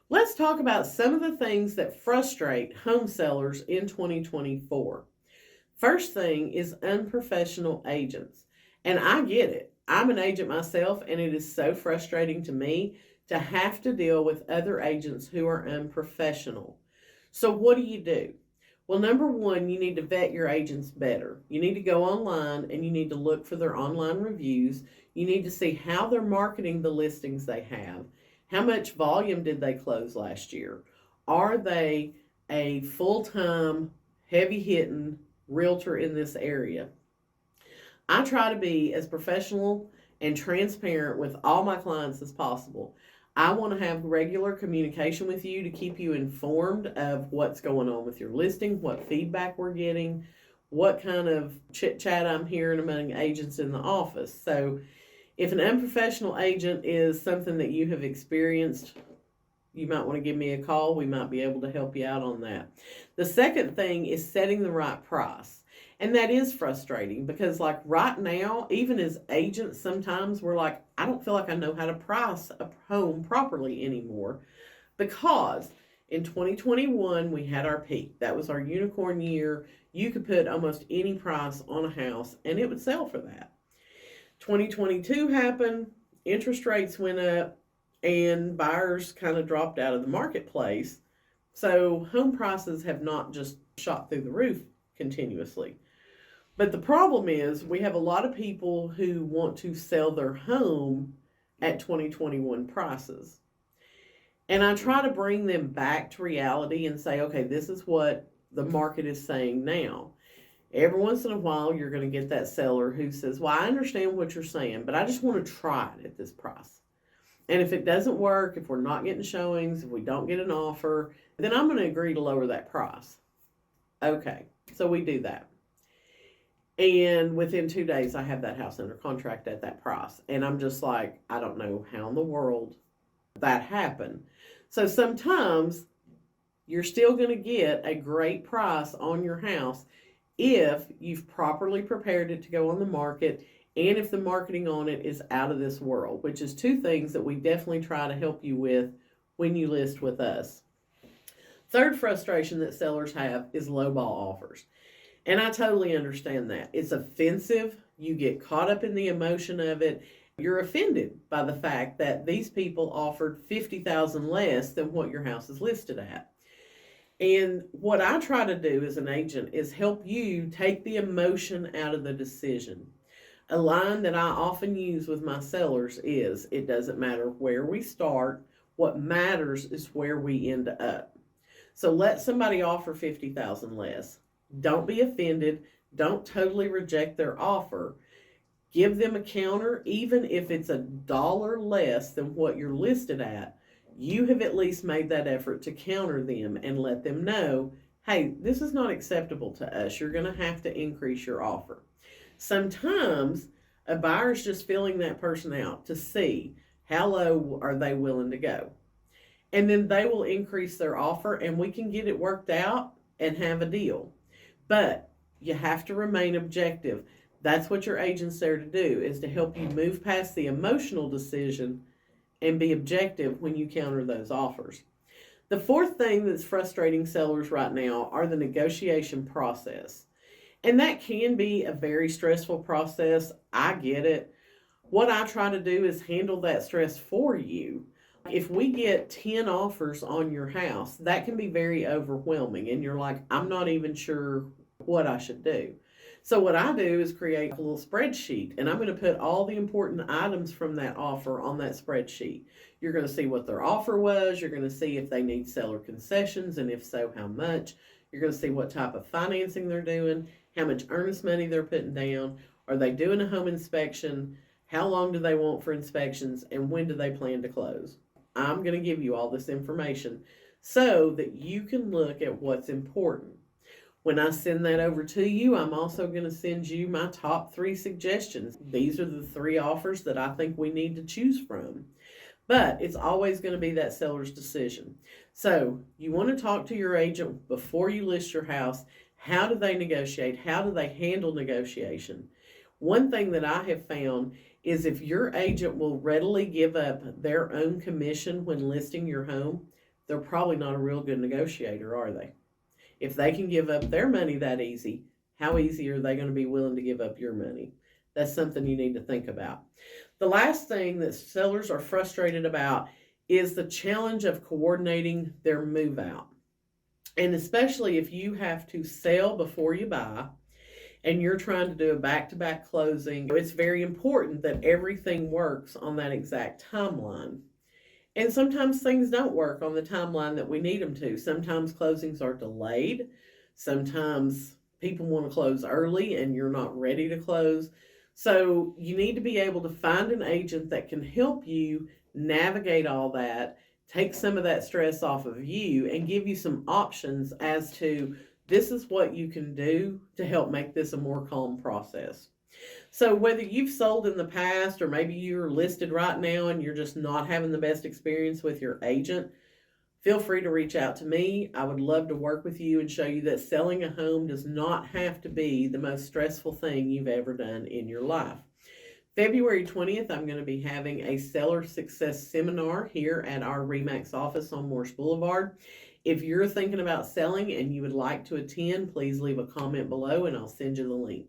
Let's talk about some of the things that frustrate home sellers in 2024. First thing is unprofessional agents. And I get it. I'm an agent myself, and it is so frustrating to me to have to deal with other agents who are unprofessional. So, what do you do? Well, number one, you need to vet your agents better. You need to go online and you need to look for their online reviews. You need to see how they're marketing the listings they have. How much volume did they close last year? Are they a full time, heavy hitting realtor in this area? I try to be as professional and transparent with all my clients as possible. I want to have regular communication with you to keep you informed of what's going on with your listing, what feedback we're getting, what kind of chit chat I'm hearing among agents in the office. So, if an unprofessional agent is something that you have experienced, you might want to give me a call. We might be able to help you out on that. The second thing is setting the right price. And that is frustrating because, like right now, even as agents, sometimes we're like, I don't feel like I know how to price a home properly anymore because in 2021, we had our peak. That was our unicorn year. You could put almost any price on a house and it would sell for that. 2022 happened, interest rates went up, and buyers kind of dropped out of the marketplace. So home prices have not just shot through the roof continuously. But the problem is, we have a lot of people who want to sell their home at 2021 prices. And I try to bring them back to reality and say, okay, this is what the market is saying now. Every once in a while, you're going to get that seller who says, well, I understand what you're saying, but I just want to try it at this price. And if it doesn't work, if we're not getting showings, if we don't get an offer, then I'm going to agree to lower that price. Okay, so we do that. And within 2 days, I have that house under contract at that price. And I'm just like, I don't know how in the world that happened. So sometimes you're still going to get a great price on your house if you've properly prepared it to go on the market and if the marketing on it is out of this world, which is two things that we definitely try to help you with when you list with us. Third frustration that sellers have is lowball offers. And I totally understand that. It's offensive. You get caught up in the emotion of it. You're offended by the fact that these people offered $50,000 less than what your house is listed at. And what I try to do as an agent is help you take the emotion out of the decision. A line that I often use with my sellers is, it doesn't matter where we start, what matters is where we end up. So let somebody offer $50,000 less. Don't be offended. Don't totally reject their offer. Give them a counter, even if it's $1 less than what you're listed at. You have at least made that effort to counter them and let them know, hey, this is not acceptable to us. You're going to have to increase your offer. Sometimes a buyer's just filling that person out to see how low are they willing to go. And then they will increase their offer and we can get it worked out and have a deal. But you have to remain objective. That's what your agent's there to do, is to help you move past the emotional decision and be objective when you counter those offers. The fourth thing that's frustrating sellers right now are the negotiation process. And that can be a very stressful process. I get it. What I try to do is handle that stress for you. If we get 10 offers on your house, that can be very overwhelming. And you're like, I'm not even sure what I should do. So what I do is create a little spreadsheet, and I'm going to put all the important items from that offer on that spreadsheet. You're going to see what their offer was. You're going to see if they need seller concessions, and if so, how much. You're going to see what type of financing they're doing, how much earnest money they're putting down. Are they doing a home inspection? How long do they want for inspections, and when do they plan to close? I'm going to give you all this information so that you can look at what's important. When I send that over to you, I'm also going to send you my top 3 suggestions. These are the 3 offers that I think we need to choose from. But it's always going to be that seller's decision. So you want to talk to your agent before you list your house. How do they negotiate? How do they handle negotiation? One thing that I have found is if your agent will readily give up their own commission when listing your home, they're probably not a real good negotiator, are they? If they can give up their money that easy, how easy are they going to be willing to give up your money? That's something you need to think about. The last thing that sellers are frustrated about is the challenge of coordinating their move out. And especially if you have to sell before you buy and you're trying to do a back to back closing, it's very important that everything works on that exact timeline. And sometimes things don't work on the timeline that we need them to. Sometimes closings are delayed. Sometimes people want to close early and you're not ready to close. So you need to be able to find an agent that can help you navigate all that, take some of that stress off of you, and give you some options as to this is what you can do to help make this a more calm process. So, whether you've sold in the past or maybe you're listed right now and you're just not having the best experience with your agent, feel free to reach out to me. I would love to work with you and show you that selling a home does not have to be the most stressful thing you've ever done in your life. February 20th, I'm going to be having a seller success seminar here at our REMAX office on Morse Boulevard. If you're thinking about selling and you would like to attend, please leave a comment below and I'll send you the link.